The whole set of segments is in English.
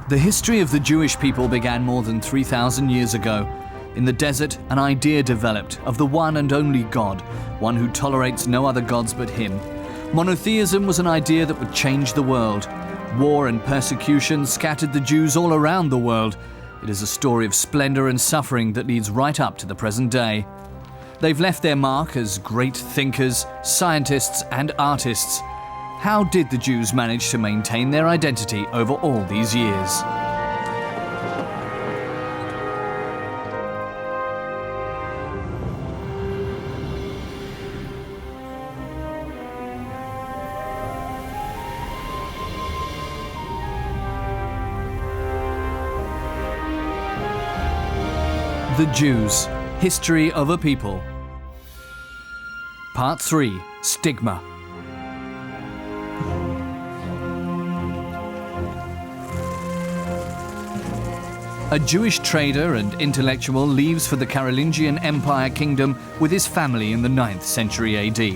The history of the Jewish people began more than 3,000 years ago. In the desert, an idea developed of the one and only God, one who tolerates no other gods but him. Monotheism was an idea that would change the world. War and persecution scattered the Jews all around the world. It is a story of splendor and suffering that leads right up to the present day. They've left their mark as great thinkers, scientists, and artists. How did the Jews manage to maintain their identity over all these years? The Jews, History of a People. Part 3, Stigma. A Jewish trader and intellectual leaves for the Carolingian Empire kingdom with his family in the 9th century AD.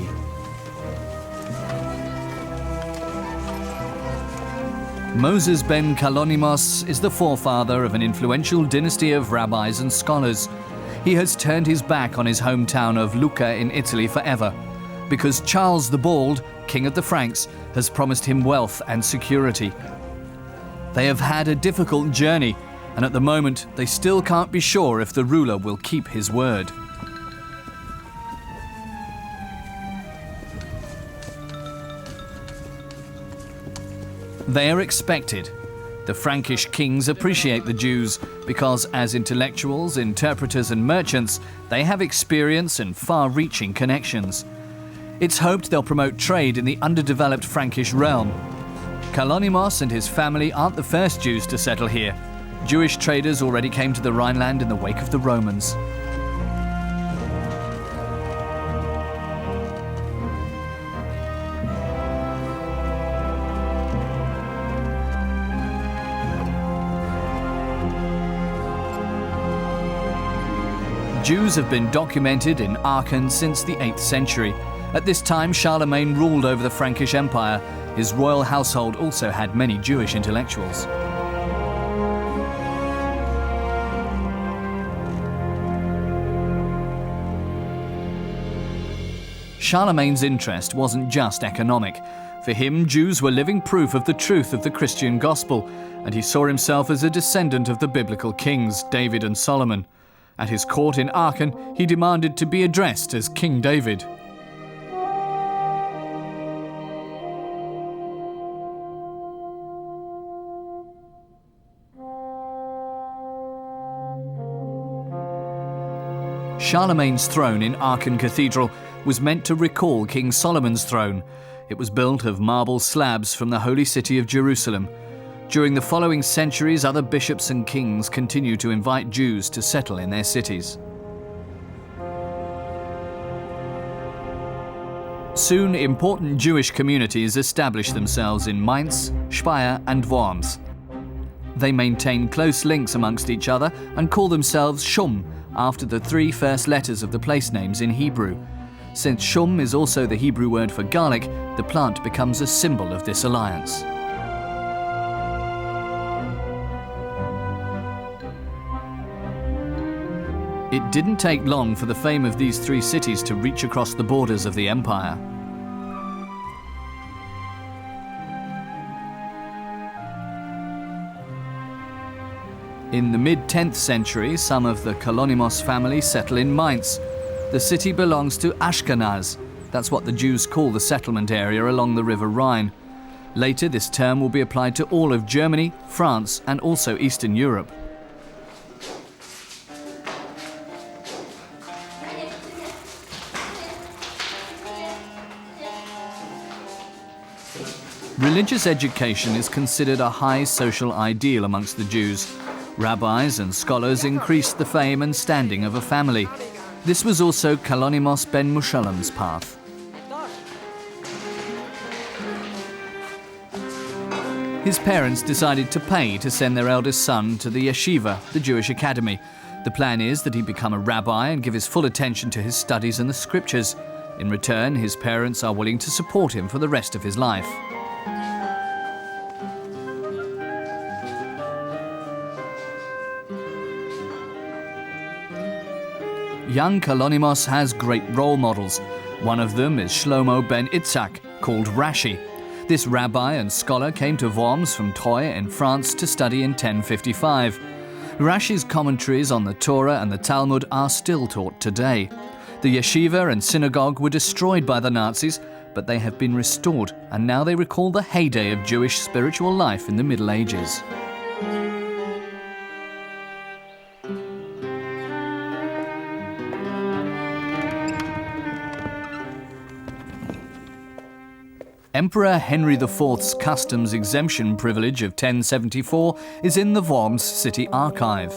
Moses ben Kalonimos is the forefather of an influential dynasty of rabbis and scholars. He has turned his back on his hometown of Lucca in Italy forever, because Charles the Bald, king of the Franks, has promised him wealth and security. They have had a difficult journey, and at the moment they still can't be sure if the ruler will keep his word. They are expected. The Frankish kings appreciate the Jews because, as intellectuals, interpreters and merchants, they have experience and far-reaching connections. It's hoped they'll promote trade in the underdeveloped Frankish realm. Kalonimos and his family aren't the first Jews to settle here. Jewish traders already came to the Rhineland in the wake of the Romans. Jews have been documented in Aachen since the 8th century. At this time, Charlemagne ruled over the Frankish Empire. His royal household also had many Jewish intellectuals. Charlemagne's interest wasn't just economic. For him, Jews were living proof of the truth of the Christian gospel, and he saw himself as a descendant of the biblical kings, David and Solomon. At his court in Aachen, he demanded to be addressed as King David. Charlemagne's throne in Aachen Cathedral was meant to recall King Solomon's throne. It was built of marble slabs from the holy city of Jerusalem. During the following centuries, other bishops and kings continued to invite Jews to settle in their cities. Soon, important Jewish communities established themselves in Mainz, Speyer and Worms. They maintained close links amongst each other and call themselves Shum, after the 3 first letters of the place names in Hebrew. Since Shum is also the Hebrew word for garlic, the plant becomes a symbol of this alliance. It didn't take long for the fame of these 3 cities to reach across the borders of the empire. In the mid-10th century, some of the Kalonimos family settle in Mainz. The city belongs to Ashkenaz. That's what the Jews call the settlement area along the River Rhine. Later, this term will be applied to all of Germany, France, and also Eastern Europe. Religious education is considered a high social ideal amongst the Jews. Rabbis and scholars increased the fame and standing of a family. This was also Kalonimos ben Mushalam's path. His parents decided to pay to send their eldest son to the yeshiva, the Jewish academy. The plan is that he become a rabbi and give his full attention to his studies and the scriptures. In return, his parents are willing to support him for the rest of his life. young Kalonimos has great role models. One of them is Shlomo ben Itzhak, called Rashi. This rabbi and scholar came to Worms from Troyes in France to study in 1055. Rashi's commentaries on the Torah and the Talmud are still taught today. The yeshiva and synagogue were destroyed by the Nazis, but they have been restored, and now they recall the heyday of Jewish spiritual life in the Middle Ages. Emperor Henry IV's customs exemption privilege of 1074 is in the Worms city archive.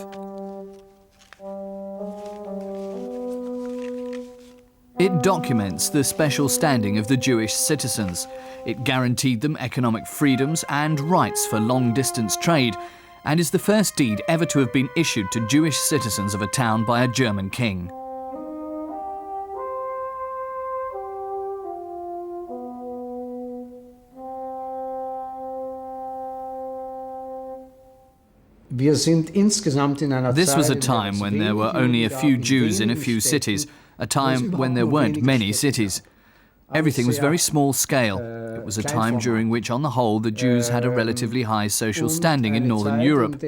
It documents the special standing of the Jewish citizens. It guaranteed them economic freedoms and rights for long-distance trade, and is the first deed ever to have been issued to Jewish citizens of a town by a German king. This was a time when there were only a few Jews in a few cities, a time when there weren't many cities. Everything was very small scale. It was a time during which, on the whole, the Jews had a relatively high social standing in Northern Europe.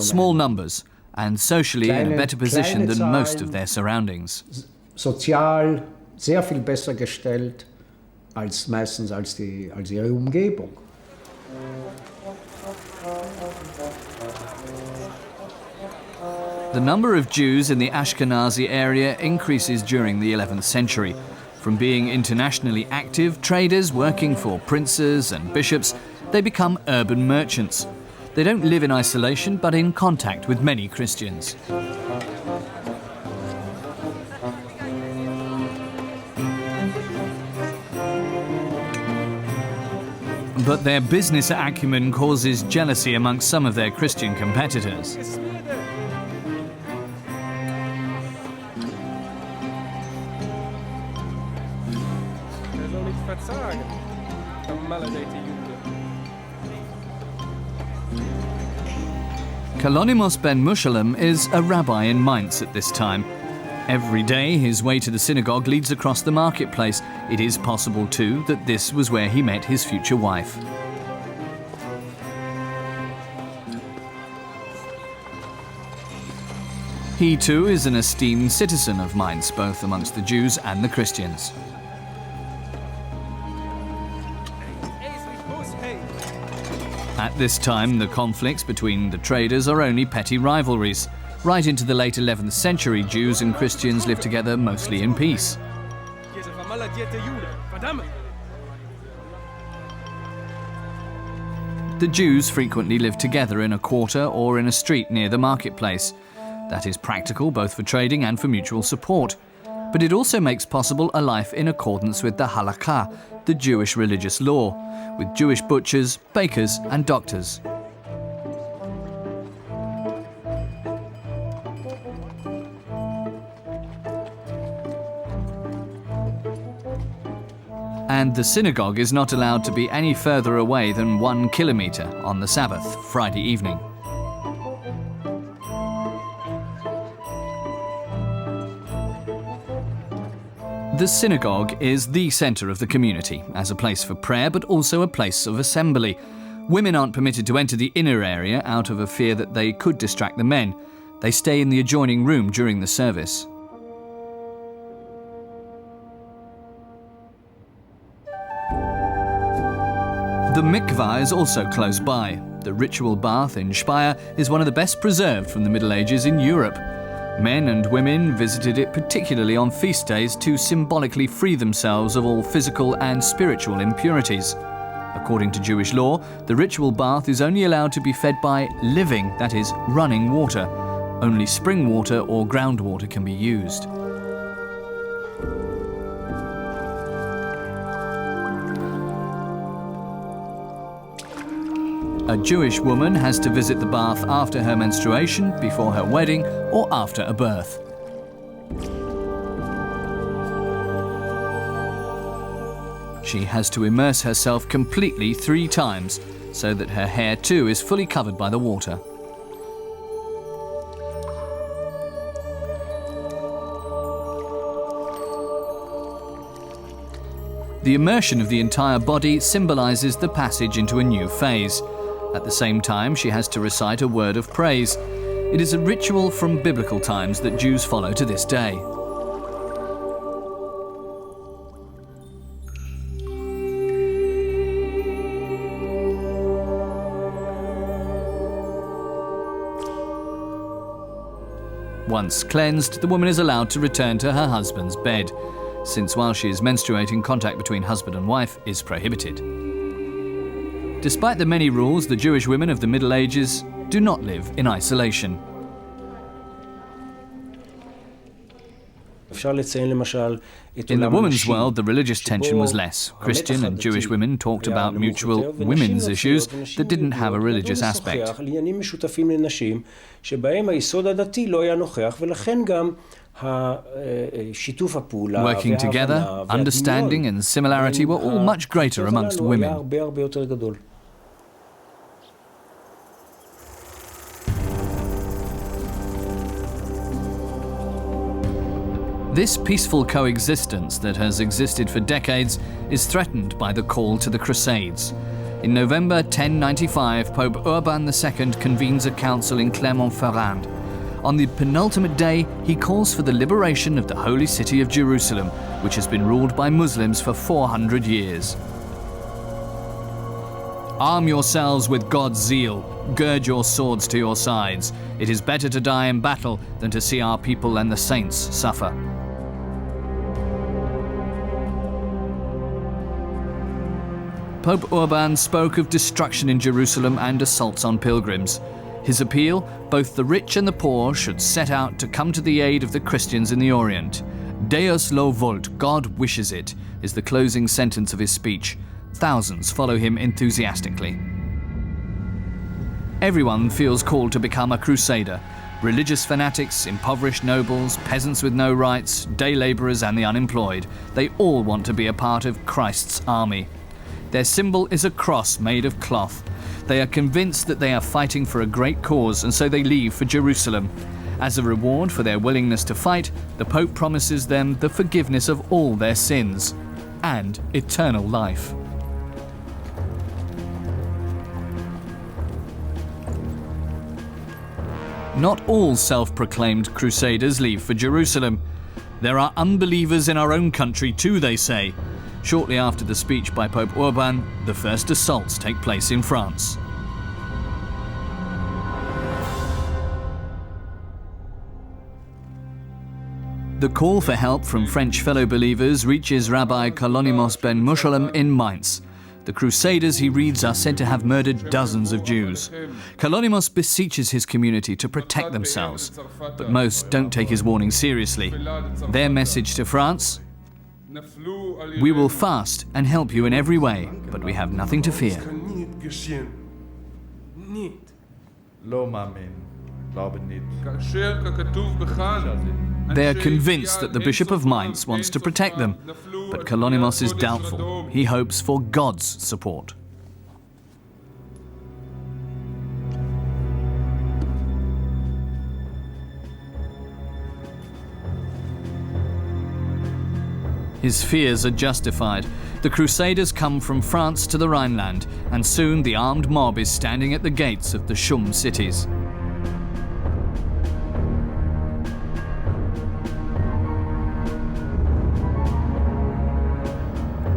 Small numbers, and socially in a better position than most of their surroundings. Sozial sehr viel besser gestellt als meistens als ihre Umgebung. The number of Jews in the Ashkenazi area increases during the 11th century. From being internationally active traders working for princes and bishops, they become urban merchants. They don't live in isolation, but in contact with many Christians. But their business acumen causes jealousy amongst some of their Christian competitors. Kalonimos ben Mushalem is a rabbi in Mainz at this time. Every day his way to the synagogue leads across the marketplace. It is possible too that this was where he met his future wife. He too is an esteemed citizen of Mainz, both amongst the Jews and the Christians. At this time, the conflicts between the traders are only petty rivalries. Right into the late 11th century, Jews and Christians lived together mostly in peace. The Jews frequently lived together in a quarter or in a street near the marketplace. That is practical both for trading and for mutual support. But it also makes possible a life in accordance with the halakha, the Jewish religious law, with Jewish butchers, bakers and doctors. And the synagogue is not allowed to be any further away than 1 kilometer on the Sabbath, Friday evening. The synagogue is the center of the community, as a place for prayer, but also a place of assembly. Women aren't permitted to enter the inner area out of a fear that they could distract the men. They stay in the adjoining room during the service. The mikvah is also close by. The ritual bath in Speyer is one of the best preserved from the Middle Ages in Europe. Men and women visited it particularly on feast days to symbolically free themselves of all physical and spiritual impurities. According to Jewish law, the ritual bath is only allowed to be fed by living, that is, running water. Only spring water or groundwater can be used. A Jewish woman has to visit the bath after her menstruation, before her wedding, or after a birth. She has to immerse herself completely 3 times. so that her hair too is fully covered by the water. The immersion of the entire body symbolizes the passage into a new phase. At the same time, she has to recite a word of praise. It is a ritual from biblical times that Jews follow to this day. Once cleansed, the woman is allowed to return to her husband's bed, since while she is menstruating, contact between husband and wife is prohibited. Despite the many rules, the Jewish women of the Middle Ages do not live in isolation. In the women's world, the religious tension was less. Christian and Jewish women talked about mutual women's issues that didn't have a religious aspect. Working together, understanding and similarity were all much greater amongst women. This peaceful coexistence that has existed for decades is threatened by the call to the Crusades. In November 1095, Pope Urban II convenes a council in Clermont-Ferrand. On the penultimate day, he calls for the liberation of the holy city of Jerusalem, which has been ruled by Muslims for 400 years. Arm yourselves with God's zeal. Gird your swords to your sides. It is better to die in battle than to see our people and the saints suffer. Pope Urban spoke of destruction in Jerusalem and assaults on pilgrims. His appeal, both the rich and the poor should set out to come to the aid of the Christians in the Orient. Deus lo vult, God wishes it, is the closing sentence of his speech. Thousands follow him enthusiastically. Everyone feels called to become a crusader. Religious fanatics, impoverished nobles, peasants with no rights, day laborers and the unemployed. They all want to be a part of Christ's army. Their symbol is a cross made of cloth. They are convinced that they are fighting for a great cause, and so they leave for Jerusalem. As a reward for their willingness to fight, the Pope promises them the forgiveness of all their sins and eternal life. Not all self-proclaimed crusaders leave for Jerusalem. There are unbelievers in our own country too, they say. Shortly after the speech by Pope Urban, the first assaults take place in France. The call for help from French fellow believers reaches Rabbi Kalonimos ben Mushalem in Mainz. The Crusaders, he reads, are said to have murdered dozens of Jews. Kalonimos beseeches his community to protect themselves, but most don't take his warning seriously. Their message to France: we will fast and help you in every way, but we have nothing to fear. They are convinced that the Bishop of Mainz wants to protect them, but Kalonimos is doubtful. He hopes for God's support. His fears are justified. The Crusaders come from France to the Rhineland, and soon the armed mob is standing at the gates of the Shum cities.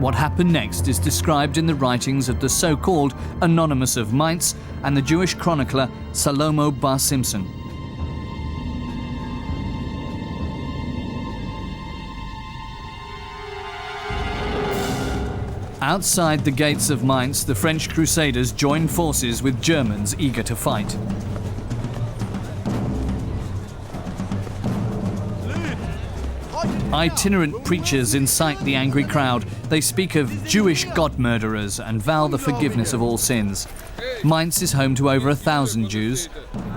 What happened next is described in the writings of the so-called Anonymous of Mainz and the Jewish chronicler Salomo bar Simson. Outside the gates of Mainz, the French Crusaders joined forces with Germans eager to fight. Itinerant preachers incite the angry crowd. They speak of Jewish god murderers and vow the forgiveness of all sins. Mainz is home to over 1,000 Jews.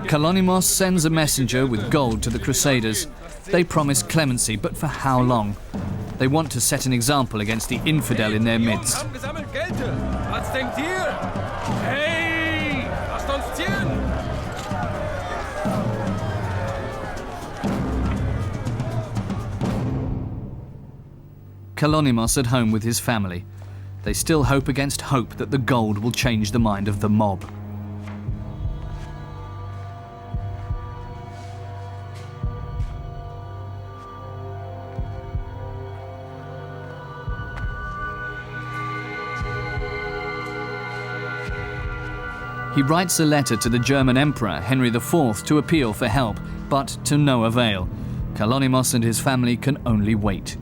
Kalonimos sends a messenger with gold to the Crusaders. They promise clemency, but for how long? They want to set an example against the infidel in their midst. Kalonymos at home with his family. They still hope against hope that the gold will change the mind of the mob. He writes a letter to the German Emperor Henry IV to appeal for help, but to no avail. Kalonymos and his family can only wait.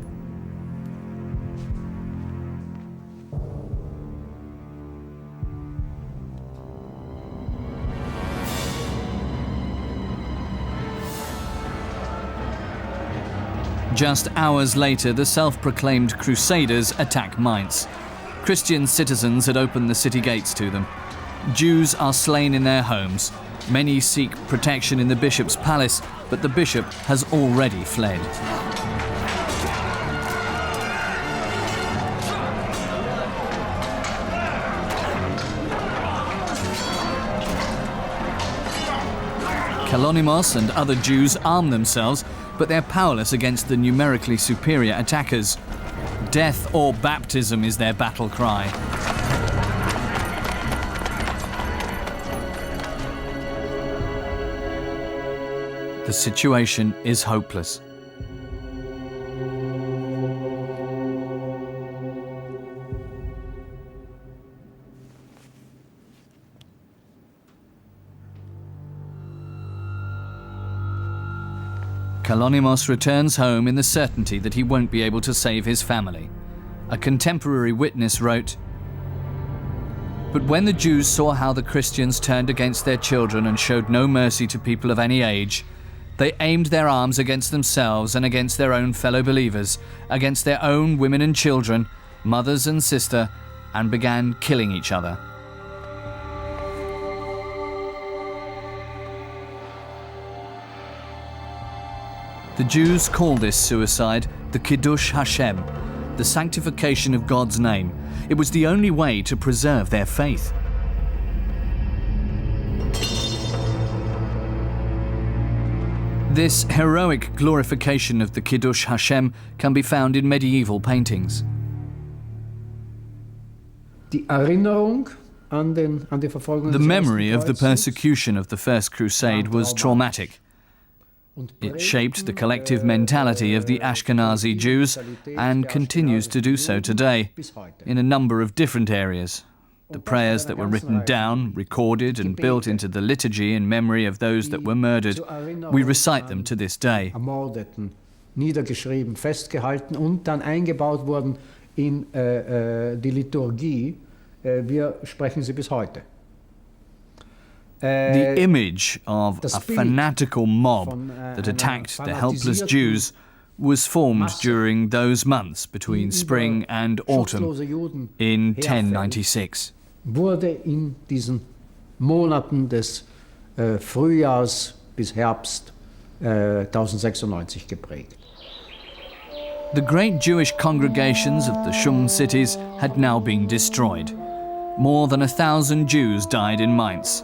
Just hours later, the self-proclaimed Crusaders attack Mainz. Christian citizens had opened the city gates to them. Jews are slain in their homes. Many seek protection in the bishop's palace, but the bishop has already fled. Kalonymos and other Jews arm themselves, but they're powerless against the numerically superior attackers. Death or baptism is their battle cry. The situation is hopeless. Kalonymos returns home in the certainty that he won't be able to save his family. A contemporary witness wrote, "But when the Jews saw how the Christians turned against their children and showed no mercy to people of any age, they aimed their arms against themselves and against their own fellow believers, against their own women and children, mothers and sister, and began killing each other." The Jews call this suicide the Kiddush Hashem, the sanctification of God's name. It was the only way to preserve their faith. This heroic glorification of the Kiddush Hashem can be found in medieval paintings. Die Erinnerung an die Verfolgung The des memory Ersten of the Kreuzzugs persecution of the First Crusade was traumatic. It shaped the collective mentality of the Ashkenazi Jews and continues to do so today in a number of different areas. The prayers that were written down, recorded and built into the liturgy in memory of those that were murdered, we recite them to this day. Ermordeten, niedergeschrieben, festgehalten und dann eingebaut wurden in die Liturgie. Wir sprechen sie bis heute. The image of a fanatical mob that attacked the helpless Jews was formed during those months between spring and autumn in 1096. Wurde in diesen Monaten des Frühjahrs bis Herbst 1096 geprägt. The great Jewish congregations of the Shum cities had now been destroyed. More than 1,000 Jews died in Mainz.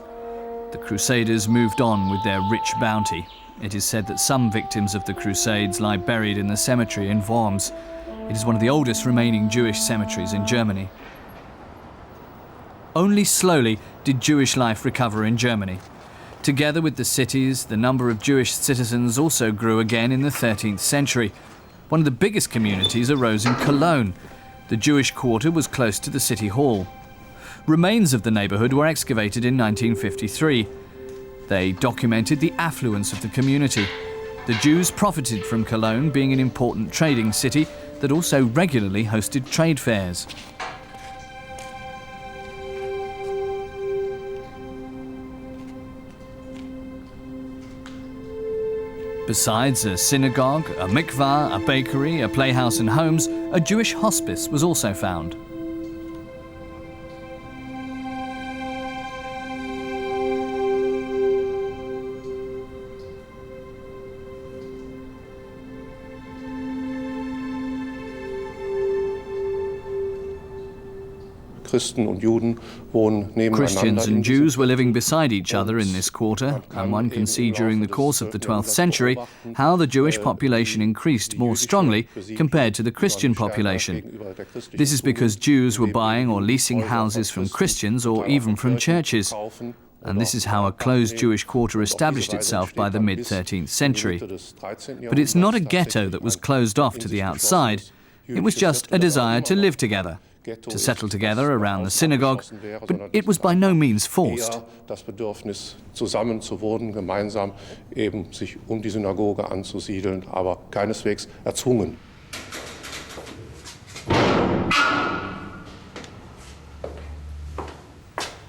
The Crusaders moved on with their rich bounty. It is said that some victims of the Crusades lie buried in the cemetery in Worms. It is one of the oldest remaining Jewish cemeteries in Germany. Only slowly did Jewish life recover in Germany. Together with the cities, the number of Jewish citizens also grew again in the 13th century. One of the biggest communities arose in Cologne. The Jewish quarter was close to the city hall. Remains of the neighborhood were excavated in 1953. They documented the affluence of the community. The Jews profited from Cologne being an important trading city that also regularly hosted trade fairs. Besides a synagogue, a mikvah, a bakery, a playhouse and homes, a Jewish hospice was also found. Christen und Juden wohnen nebeneinander. Christians and Jews were living beside each other in this quarter, and one can see during the course of the 12th century how the Jewish population increased more strongly compared to the Christian population. This is because Jews were buying or leasing houses from Christians or even from churches. And this is how a closed Jewish quarter established itself by the mid-13th century. But it's not a ghetto that was closed off to the outside. It was just a desire to live together, to settle together around the synagogue, but it was by no means forced. Das Bedürfnis, zusammen zu wohnen, gemeinsam eben sich die Synagoge anzusiedeln, aber keineswegs erzwungen.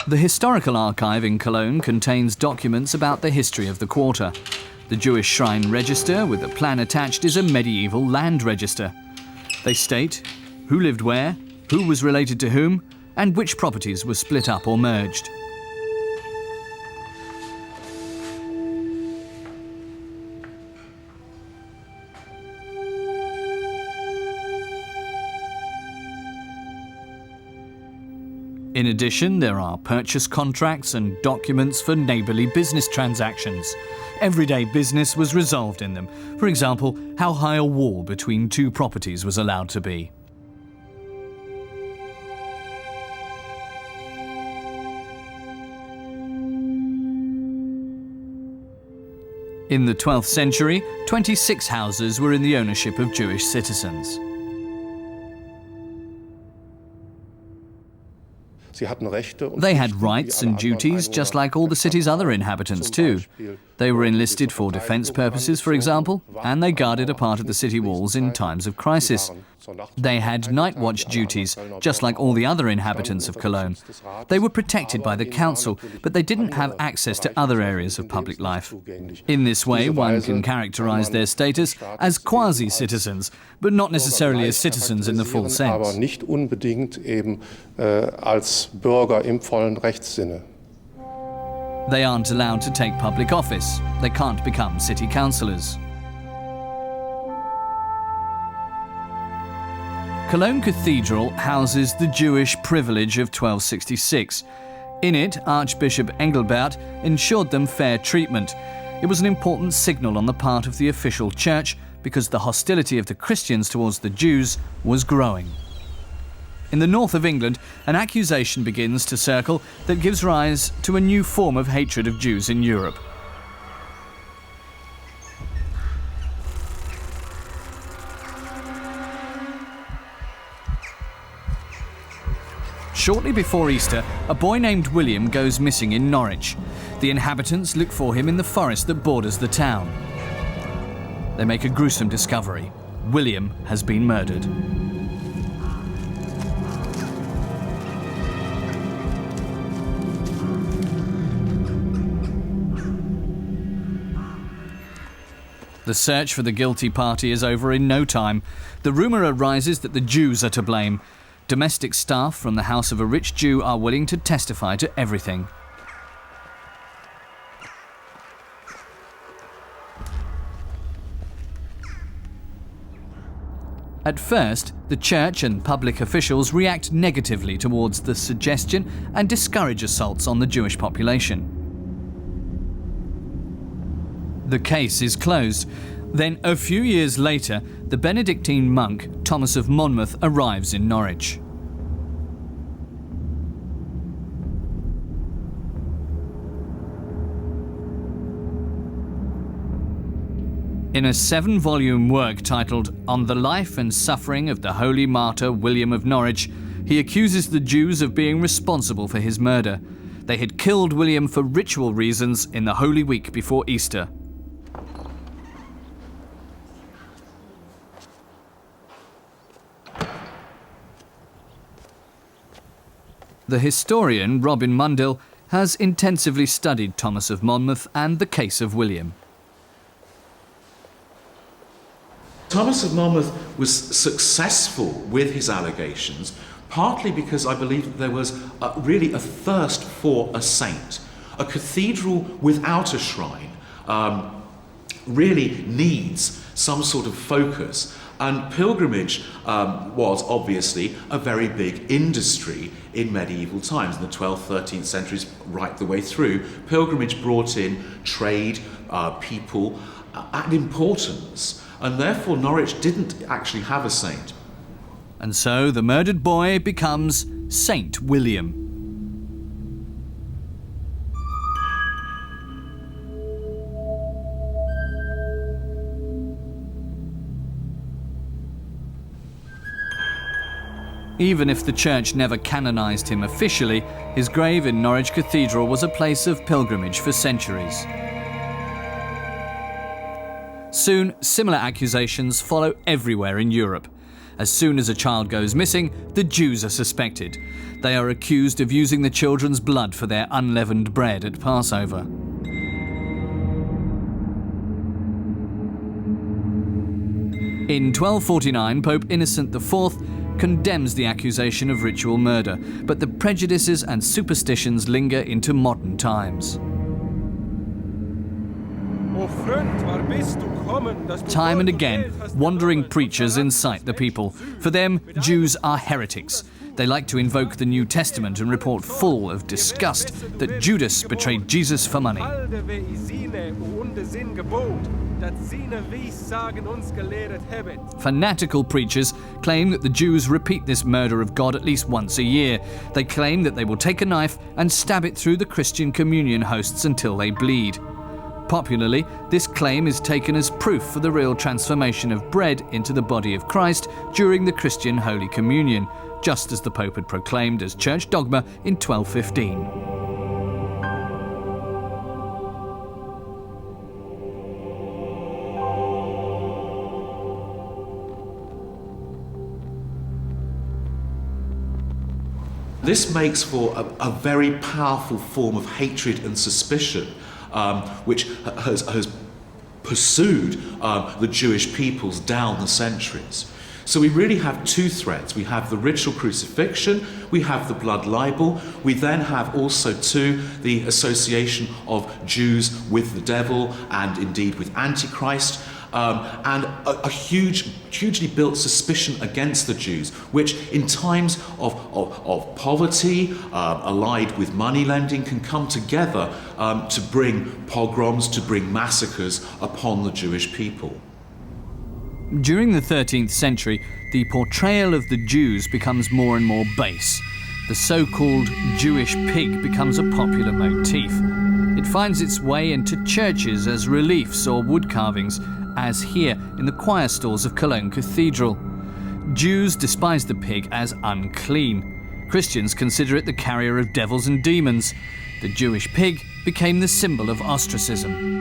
The historical archive in Cologne contains documents about the history of the quarter. The Jewish Shrine Register with the plan attached is a medieval land register. They state who lived where, who was related to whom, and which properties were split up or merged. In addition, there are purchase contracts and documents for neighbourly business transactions. Everyday business was resolved in them. For example, how high a wall between two properties was allowed to be. In the 12th century, 26 houses were in the ownership of Jewish citizens. They had rights and duties just like all the city's other inhabitants too. They were enlisted for defense purposes, for example, and they guarded a part of the city walls in times of crisis. They had night watch duties, just like all the other inhabitants of Cologne. They were protected by the council, but they didn't have access to other areas of public life. In this way, one can characterize their status as quasi-citizens, but not necessarily as citizens in the full sense. Aber nicht unbedingt eben als Bürger im vollen Rechtssinne. They aren't allowed to take public office. They can't become city councillors. Cologne Cathedral houses the Jewish privilege of 1266. In it, Archbishop Engelbert ensured them fair treatment. It was an important signal on the part of the official church because the hostility of the Christians towards the Jews was growing. In the north of England, an accusation begins to circle that gives rise to a new form of hatred of Jews in Europe. Shortly before Easter, a boy named William goes missing in Norwich. The inhabitants look for him in the forest that borders the town. They make a gruesome discovery. William has been murdered. The search for the guilty party is over in no time. The rumour arises that the Jews are to blame. Domestic staff from the house of a rich Jew are willing to testify to everything. At first, the church and public officials react negatively towards the suggestion and discourage assaults on the Jewish population. The case is closed. Then, a few years later, the Benedictine monk Thomas of Monmouth arrives in Norwich. In a 7-volume work titled On the Life and Suffering of the Holy Martyr William of Norwich, he accuses the Jews of being responsible for his murder. They had killed William for ritual reasons in the Holy Week before Easter. The historian Robin Mundell has intensively studied Thomas of Monmouth and the case of William. Thomas of Monmouth was successful with his allegations, partly because I believe that there was really a thirst for a saint. A cathedral without a shrine really needs some sort of focus And pilgrimage was obviously a very big industry in medieval times, in the 12th, 13th centuries, right the way through. Pilgrimage brought in trade, people, and importance, and therefore Norwich didn't actually have a saint. And so the murdered boy becomes Saint William. Even if the church never canonized him officially, his grave in Norwich Cathedral was a place of pilgrimage for centuries. Soon, similar accusations follow everywhere in Europe. As soon as a child goes missing, the Jews are suspected. They are accused of using the children's blood for their unleavened bread at Passover. In 1249, Pope Innocent IV condemns the accusation of ritual murder, but the prejudices and superstitions linger into modern times. Time and again, wandering preachers incite the people. For them, Jews are heretics. They like to invoke the New Testament and report full of disgust that Judas betrayed Jesus for money. Fanatical preachers claim that the Jews repeat this murder of God at least once a year. They claim that they will take a knife and stab it through the Christian communion hosts until they bleed. Popularly, this claim is taken as proof for the real transformation of bread into the body of Christ during the Christian Holy Communion, just as the Pope had proclaimed as church dogma in 1215. This makes for a very powerful form of hatred and suspicion, which has pursued the Jewish peoples down the centuries. So we really have two threats. We have the ritual crucifixion, we have the blood libel, we then have also too the association of Jews with the devil and indeed with Antichrist, and a hugely built suspicion against the Jews, which in times of poverty, allied with money lending, can come together to bring pogroms, to bring massacres upon the Jewish people. During the 13th century, the portrayal of the Jews becomes more and more base. The so-called Jewish pig becomes a popular motif. It finds its way into churches as reliefs or wood carvings, as here in the choir stalls of Cologne Cathedral. Jews despise the pig as unclean. Christians consider it the carrier of devils and demons. The Jewish pig became the symbol of ostracism.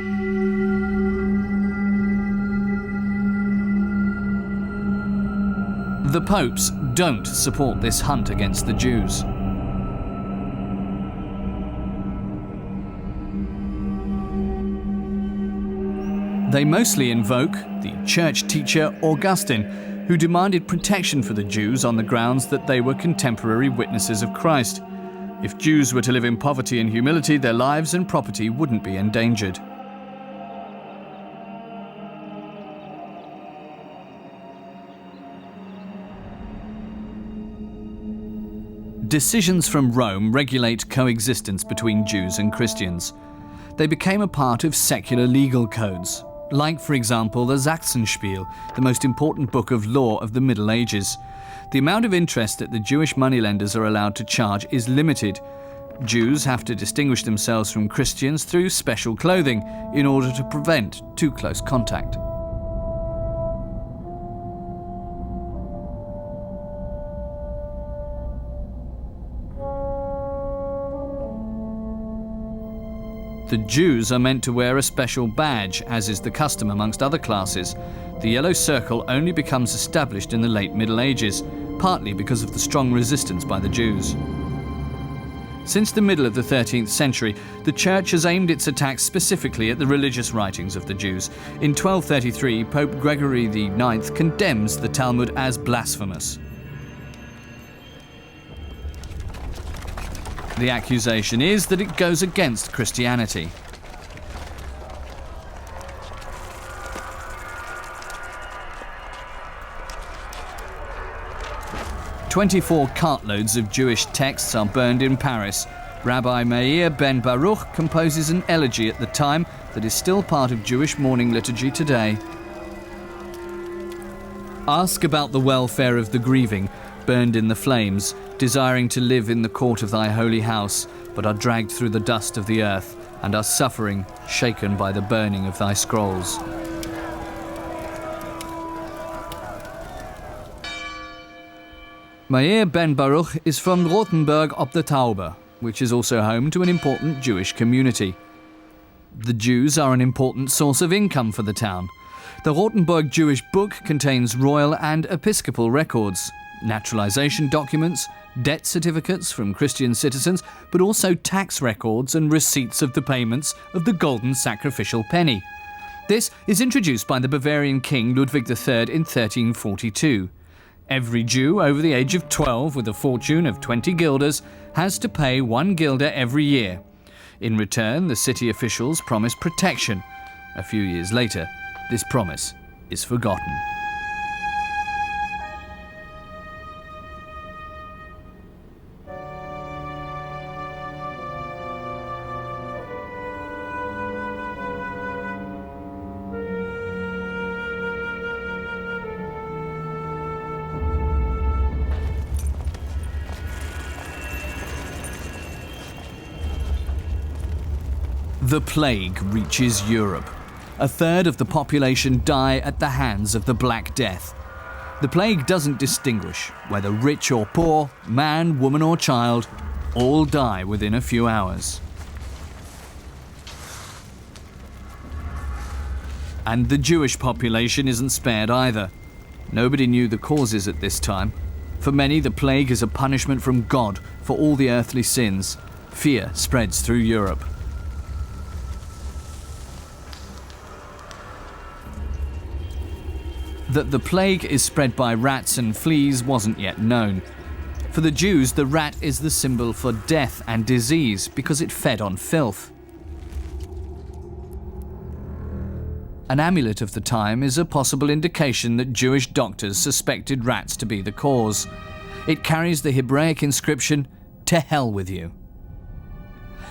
The popes don't support this hunt against the Jews. They mostly invoke the church teacher Augustine, who demanded protection for the Jews on the grounds that they were contemporary witnesses of Christ. If Jews were to live in poverty and humility, their lives and property wouldn't be endangered. Decisions from Rome regulate coexistence between Jews and Christians. They became a part of secular legal codes, like, for example, the Sachsenspiel, the most important book of law of the Middle Ages. The amount of interest that the Jewish moneylenders are allowed to charge is limited. Jews have to distinguish themselves from Christians through special clothing in order to prevent too close contact. The Jews are meant to wear a special badge, as is the custom amongst other classes. The yellow circle only becomes established in the late Middle Ages, partly because of the strong resistance by the Jews. Since the middle of the 13th century, the Church has aimed its attacks specifically at the religious writings of the Jews. In 1233, Pope Gregory IX condemns the Talmud as blasphemous. The accusation is that it goes against Christianity. 24 cartloads of Jewish texts are burned in Paris. Rabbi Meir ben Baruch composes an elegy at the time that is still part of Jewish mourning liturgy today. Ask about the welfare of the grieving, burned in the flames, desiring to live in the court of thy holy house, but are dragged through the dust of the earth, and are suffering, shaken by the burning of thy scrolls. Meir ben Baruch is from Rothenburg ob der Tauber, which is also home to an important Jewish community. The Jews are an important source of income for the town. The Rothenburg Jewish Book contains royal and episcopal records, naturalization documents, debt certificates from Christian citizens, but also tax records and receipts of the payments of the golden sacrificial penny. This is introduced by the Bavarian king Ludwig III in 1342. Every Jew over the age of 12 with a fortune of 20 guilders has to pay 1 guilder every year. In return, the city officials promise protection. A few years later, this promise is forgotten. The plague reaches Europe. A third of the population die at the hands of the Black Death. The plague doesn't distinguish whether rich or poor, man, woman or child, all die within a few hours. And the Jewish population isn't spared either. Nobody knew the causes at this time. For many, the plague is a punishment from God for all the earthly sins. Fear spreads through Europe. That the plague is spread by rats and fleas wasn't yet known. For the Jews, the rat is the symbol for death and disease because it fed on filth. An amulet of the time is a possible indication that Jewish doctors suspected rats to be the cause. It carries the Hebraic inscription, "To hell with you."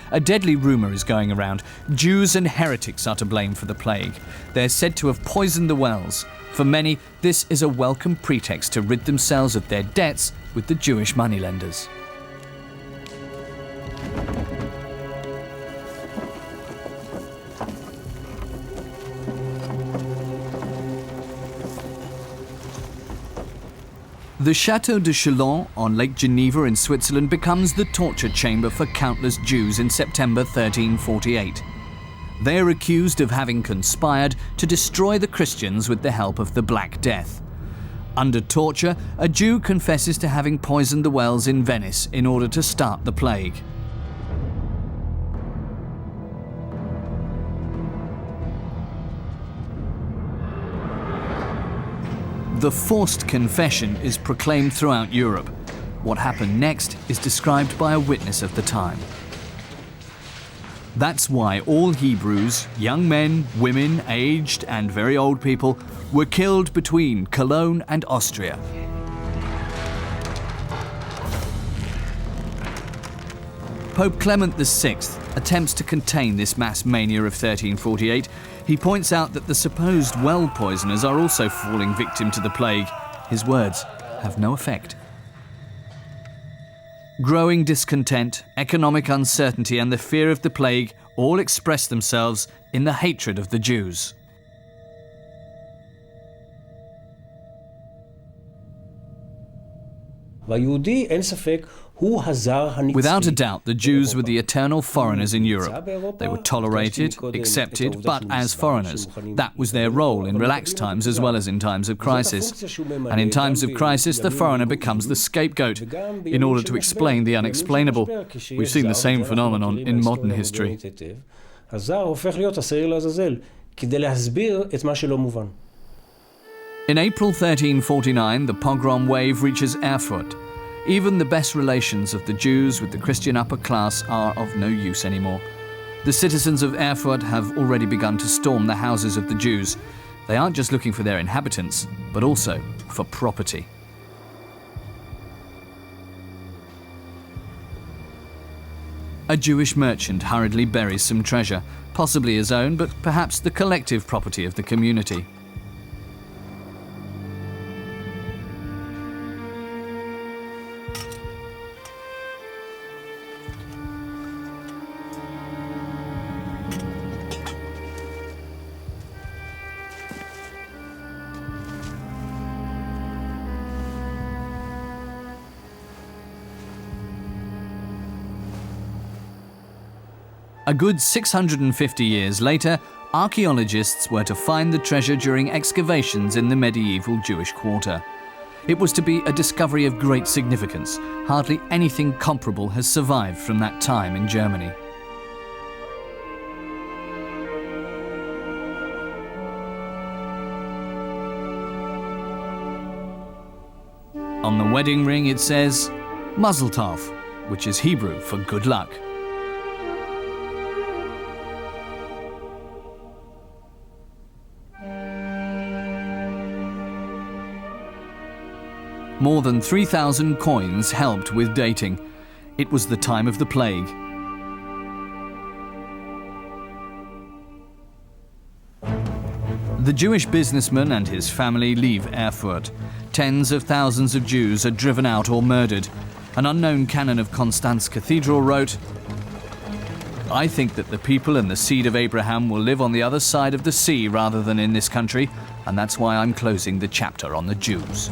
A deadly rumour is going around. Jews and heretics are to blame for the plague. They're said to have poisoned the wells. For many, this is a welcome pretext to rid themselves of their debts with the Jewish moneylenders. The Château de Chalon on Lake Geneva in Switzerland becomes the torture chamber for countless Jews in September 1348. They are accused of having conspired to destroy the Christians with the help of the Black Death. Under torture, a Jew confesses to having poisoned the wells in Venice in order to start the plague. The forced confession is proclaimed throughout Europe. What happened next is described by a witness of the time. That's why all Hebrews, young men, women, aged and very old people, were killed between Cologne and Austria. Pope Clement VI attempts to contain this mass mania of 1348. He points out that the supposed well poisoners are also falling victim to the plague. His words have no effect. Growing discontent, economic uncertainty and the fear of the plague all express themselves in the hatred of the Jews. Without a doubt, the Jews were the eternal foreigners in Europe. They were tolerated, accepted, but as foreigners. That was their role in relaxed times as well as in times of crisis. And in times of crisis, the foreigner becomes the scapegoat in order to explain the unexplainable. We've seen the same phenomenon in modern history. In April 1349, the pogrom wave reaches Erfurt. Even the best relations of the Jews with the Christian upper class are of no use anymore. The citizens of Erfurt have already begun to storm the houses of the Jews. They aren't just looking for their inhabitants, but also for property. A Jewish merchant hurriedly buries some treasure, possibly his own, but perhaps the collective property of the community. A good 650 years later, archaeologists were to find the treasure during excavations in the medieval Jewish quarter. It was to be a discovery of great significance. Hardly anything comparable has survived from that time in Germany. On the wedding ring it says, Mazel Tov, which is Hebrew for good luck. More than 3,000 coins helped with dating. It was the time of the plague. The Jewish businessman and his family leave Erfurt. Tens of thousands of Jews are driven out or murdered. An unknown canon of Constance Cathedral wrote, "I think that the people and the seed of Abraham will live on the other side of the sea rather than in this country, and that's why I'm closing the chapter on the Jews."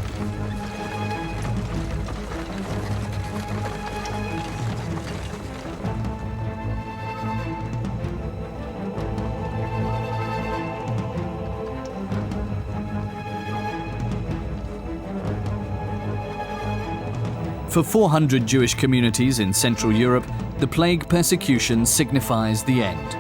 For 400 Jewish communities in Central Europe, the plague persecution signifies the end.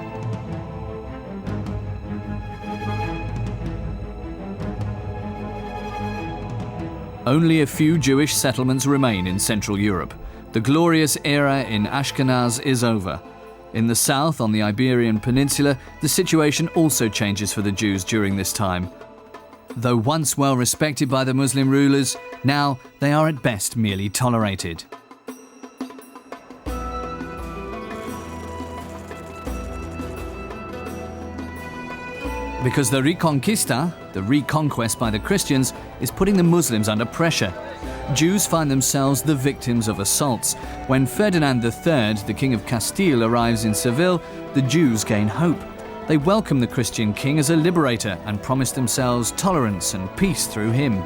Only a few Jewish settlements remain in Central Europe. The glorious era in Ashkenaz is over. In the south, on the Iberian Peninsula, the situation also changes for the Jews during this time. Though once well respected by the Muslim rulers, now they are at best merely tolerated. Because the Reconquista, the reconquest by the Christians, is putting the Muslims under pressure. Jews find themselves the victims of assaults. When Ferdinand III, the King of Castile, arrives in Seville, the Jews gain hope. They welcome the Christian king as a liberator and promise themselves tolerance and peace through him.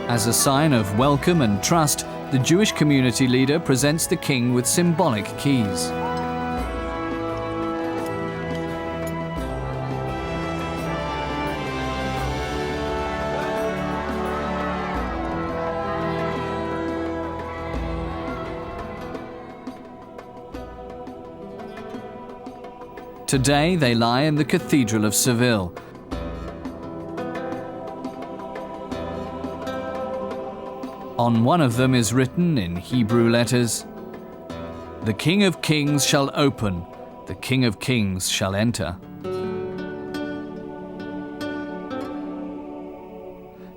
As a sign of welcome and trust, the Jewish community leader presents the king with symbolic keys. Today they lie in the Cathedral of Seville. On one of them is written in Hebrew letters, "The King of Kings shall open, the King of Kings shall enter."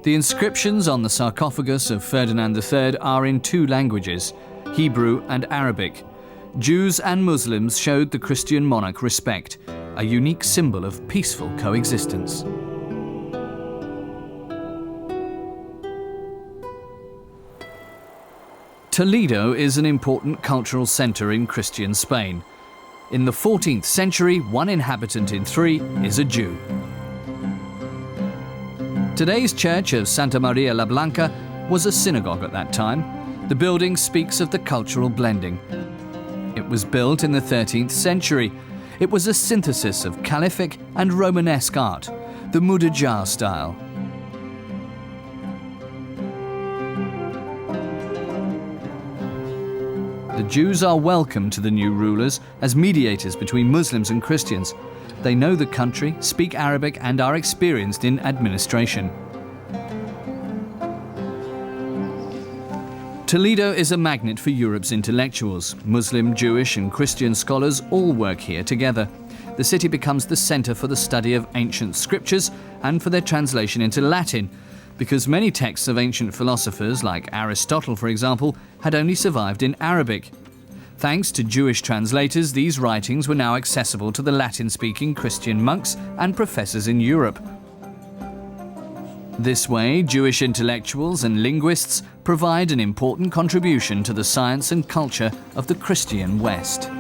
The inscriptions on the sarcophagus of Ferdinand III are in two languages, Hebrew and Arabic. Jews and Muslims showed the Christian monarch respect, a unique symbol of peaceful coexistence. Toledo is an important cultural center in Christian Spain. In the 14th century, 1 inhabitant in 3 is a Jew. Today's church of Santa Maria la Blanca was a synagogue at that time. The building speaks of the cultural blending. It was built in the 13th century. It was a synthesis of Caliphic and Romanesque art, the Mudéjar style. The Jews are welcome to the new rulers as mediators between Muslims and Christians. They know the country, speak Arabic, and are experienced in administration. Toledo is a magnet for Europe's intellectuals. Muslim, Jewish, and Christian scholars all work here together. the city becomes the centre for the study of ancient scriptures and for their translation into Latin, because many texts of ancient philosophers, like Aristotle for example, had only survived in Arabic. Thanks to Jewish translators, these writings were now accessible to the Latin-speaking Christian monks and professors in Europe. This way, Jewish intellectuals and linguists provide an important contribution to the science and culture of the Christian West.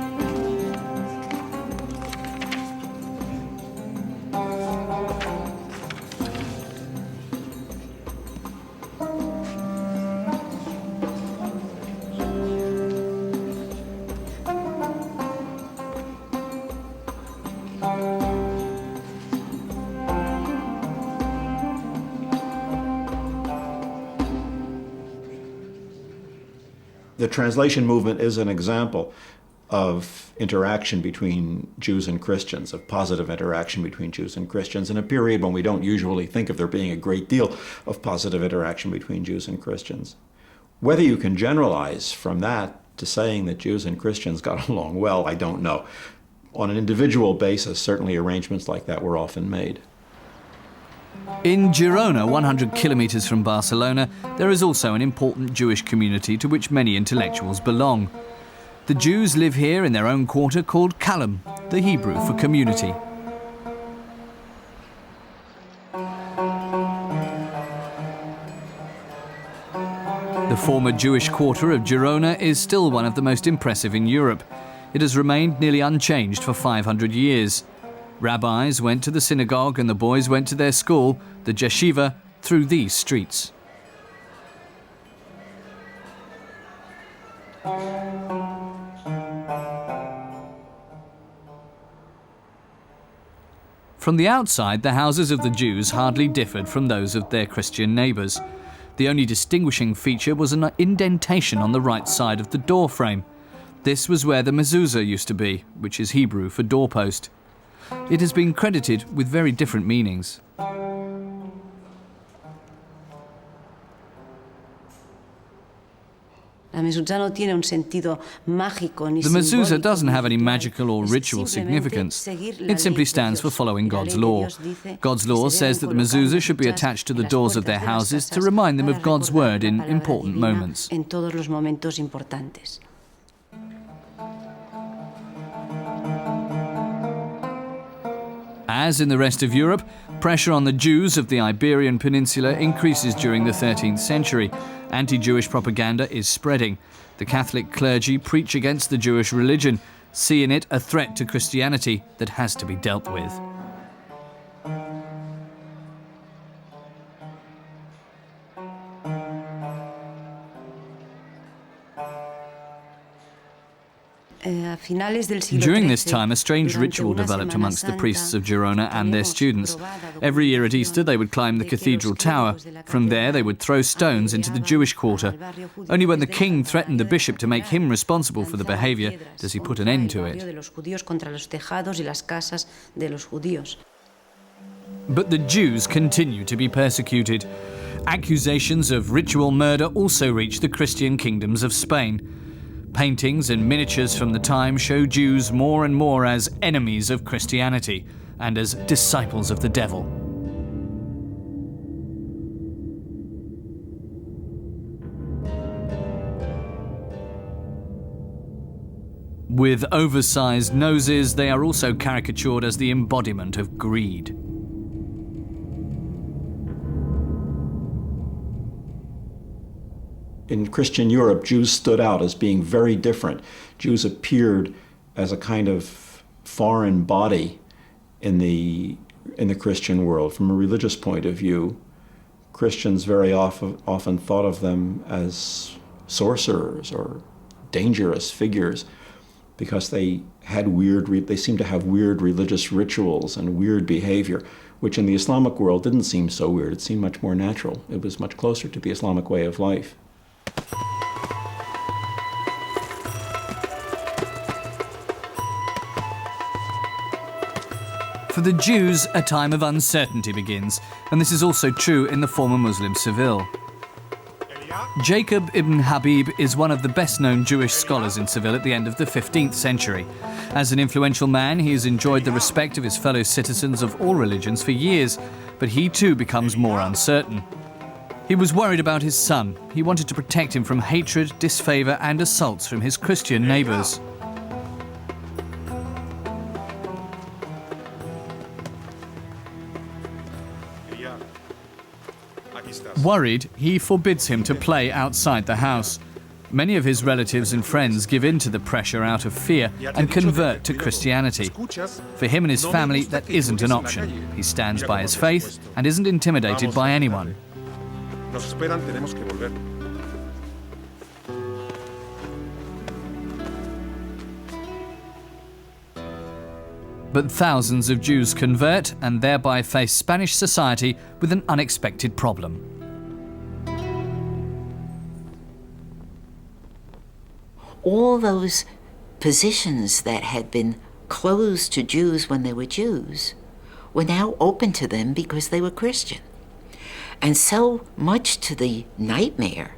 The translation movement is an example of interaction between Jews and Christians, of positive interaction between Jews and Christians, in a period when we don't usually think of there being a great deal of positive interaction between Jews and Christians. Whether you can generalize from that to saying that Jews and Christians got along well, I don't know. On an individual basis, certainly arrangements like that were often made. In Girona, 100 kilometres from Barcelona, there is also an important Jewish community to which many intellectuals belong. The Jews live here in their own quarter called Kalam, the Hebrew for community. The former Jewish quarter of Girona is still one of the most impressive in Europe. It has remained nearly unchanged for 500 years. Rabbis went to the synagogue and the boys went to their school, the yeshiva, through these streets. From the outside, the houses of the Jews hardly differed from those of their Christian neighbours. The only distinguishing feature was an indentation on the right side of the door frame. This was where the mezuzah used to be, which is Hebrew for doorpost. It has been credited with very different meanings. The mezuzah doesn't have any magical or ritual significance. It simply stands for following God's law. God's law says that the mezuzah should be attached to the doors of their houses to remind them of God's word in important moments. As in the rest of Europe, pressure on the Jews of the Iberian Peninsula increases during the 13th century. Anti-Jewish propaganda is spreading. The Catholic clergy preach against the Jewish religion, see in it a threat to Christianity that has to be dealt with. During this time, a strange ritual developed amongst the priests of Girona and their students. Every year at Easter, they would climb the cathedral tower. From there, they would throw stones into the Jewish quarter. Only when the king threatened the bishop to make him responsible for the behaviour does he put an end to it. But the Jews continue to be persecuted. Accusations of ritual murder also reach the Christian kingdoms of Spain. Paintings and miniatures from the time show Jews more and more as enemies of Christianity and as disciples of the devil. With oversized noses, they are also caricatured as the embodiment of greed. In Christian Europe, Jews stood out as being very different. Jews appeared as a kind of foreign body in the Christian world. From a religious point of view, Christians very often thought of them as sorcerers or dangerous figures because they seemed to have weird religious rituals and weird behavior, which in the Islamic world didn't seem so weird. It seemed much more natural. It was much closer to the Islamic way of life. For the Jews, a time of uncertainty begins, and this is also true in the former Muslim Seville. Jacob ibn Habib is one of the best-known Jewish scholars in Seville at the end of the 15th century. As an influential man, he has enjoyed the respect of his fellow citizens of all religions for years, but he too becomes more uncertain. He was worried about his son. He wanted to protect him from hatred, disfavor, and assaults from his Christian neighbors. Worried, he forbids him to play outside the house. Many of his relatives and friends give in to the pressure out of fear and convert to Christianity. For him and his family, that isn't an option. He stands by his faith and isn't intimidated by anyone. But thousands of Jews convert and thereby face Spanish society with an unexpected problem. All those positions that had been closed to Jews when they were Jews were now open to them because they were Christian. And so much to the nightmare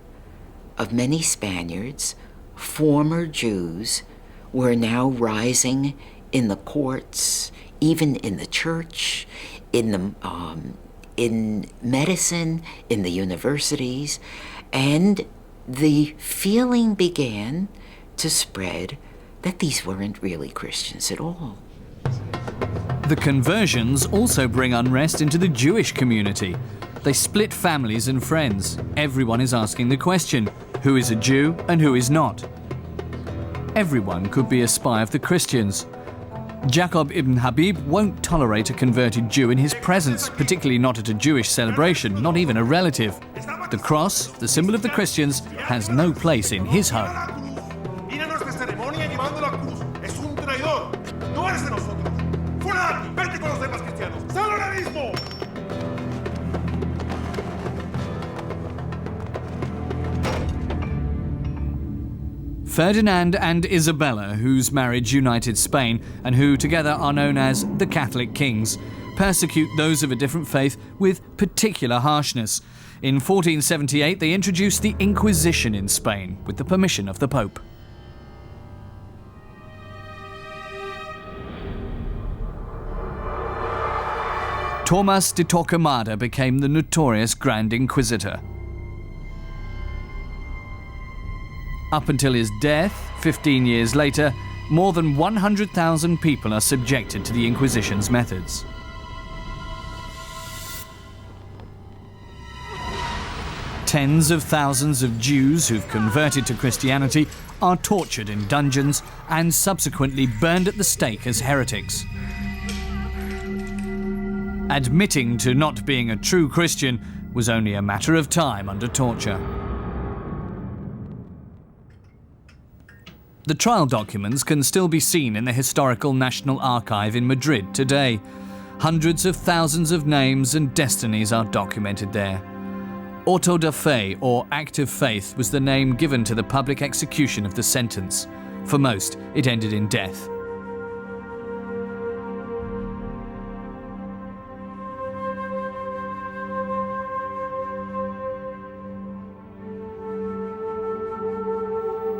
of many Spaniards, former Jews were now rising in the courts, even in the church, in medicine, in the universities, and the feeling began to spread that these weren't really Christians at all. The conversions also bring unrest into the Jewish community. They split families and friends. Everyone is asking the question, who is a Jew and who is not? Everyone could be a spy of the Christians. Jacob ibn Habib won't tolerate a converted Jew in his presence, particularly not at a Jewish celebration, not even a relative. The cross, the symbol of the Christians, has no place in his home. Ferdinand and Isabella, whose marriage united Spain and who together are known as the Catholic Kings, persecute those of a different faith with particular harshness. In 1478, they introduced the Inquisition in Spain with the permission of the Pope. Tomás de Torquemada became the notorious Grand Inquisitor. Up until his death, 15 years later, more than 100,000 people are subjected to the Inquisition's methods. Tens of thousands of Jews who've converted to Christianity are tortured in dungeons and subsequently burned at the stake as heretics. Admitting to not being a true Christian was only a matter of time under torture. The trial documents can still be seen in the Historical National Archive in Madrid today. Hundreds of thousands of names and destinies are documented there. Auto de fe, or act of faith, was the name given to the public execution of the sentence. For most, it ended in death.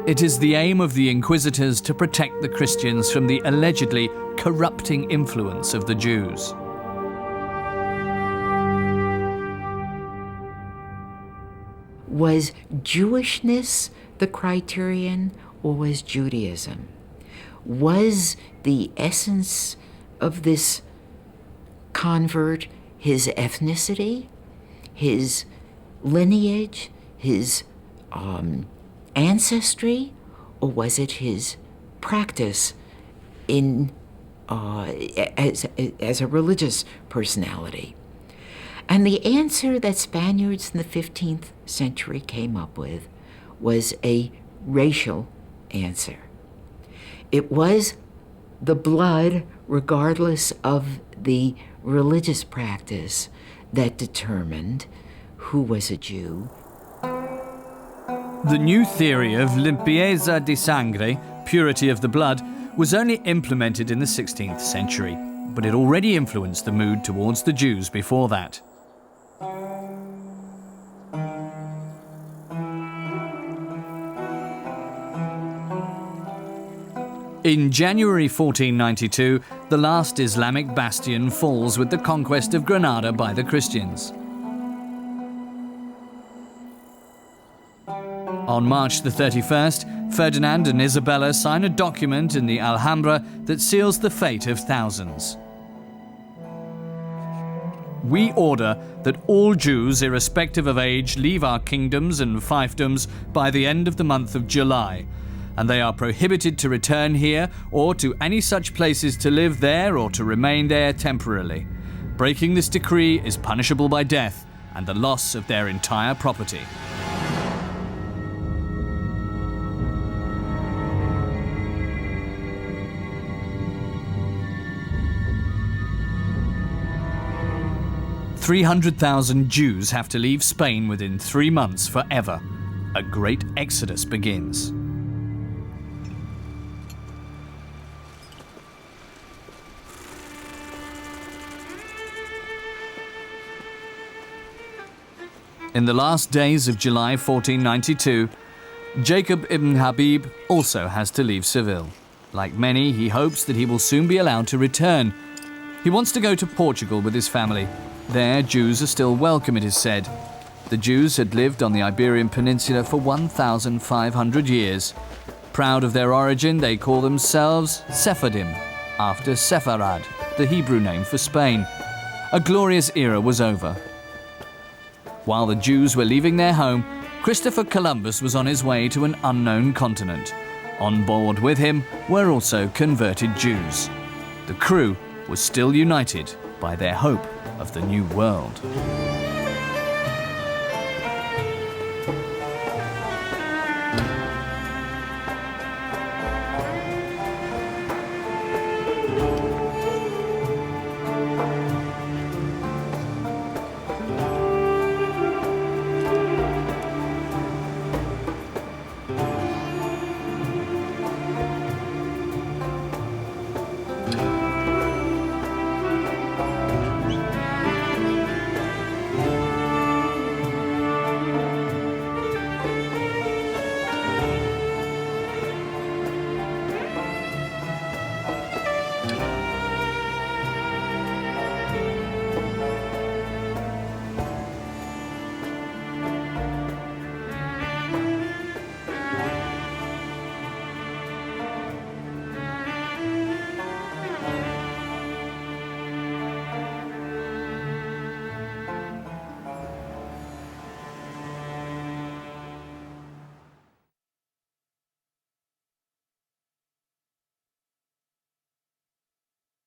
It is the aim of the Inquisitors to protect the Christians from the allegedly corrupting influence of the Jews. Was Jewishness the criterion, or was Judaism? Was the essence of this convert his ethnicity, his lineage, his ancestry, or was it his practice in as a religious personality? And the answer that Spaniards in the 15th century came up with was a racial answer. It was the blood, regardless of the religious practice, that determined who was a Jew. The new theory of limpieza de sangre, purity of the blood, was only implemented in the 16th century, but it already influenced the mood towards the Jews before that. In January 1492, the last Islamic bastion falls with the conquest of Granada by the Christians. On March the 31st, Ferdinand and Isabella sign a document in the Alhambra that seals the fate of thousands. We order that all Jews, irrespective of age, leave our kingdoms and fiefdoms by the end of the month of July, and they are prohibited to return here or to any such places to live there or to remain there temporarily. Breaking this decree is punishable by death and the loss of their entire property. "300,000 Jews have to leave Spain within 3 months forever. A great exodus begins." In the last days of July 1492, Jacob ibn Habib also has to leave Seville. Like many, he hopes that he will soon be allowed to return. He wants to go to Portugal with his family. There, Jews are still welcome, it is said. The Jews had lived on the Iberian Peninsula for 1,500 years. Proud of their origin, they call themselves Sephardim, after Sepharad, the Hebrew name for Spain. A glorious era was over. While the Jews were leaving their home, Christopher Columbus was on his way to an unknown continent. On board with him were also converted Jews. The crew was still united by their hope of the new world.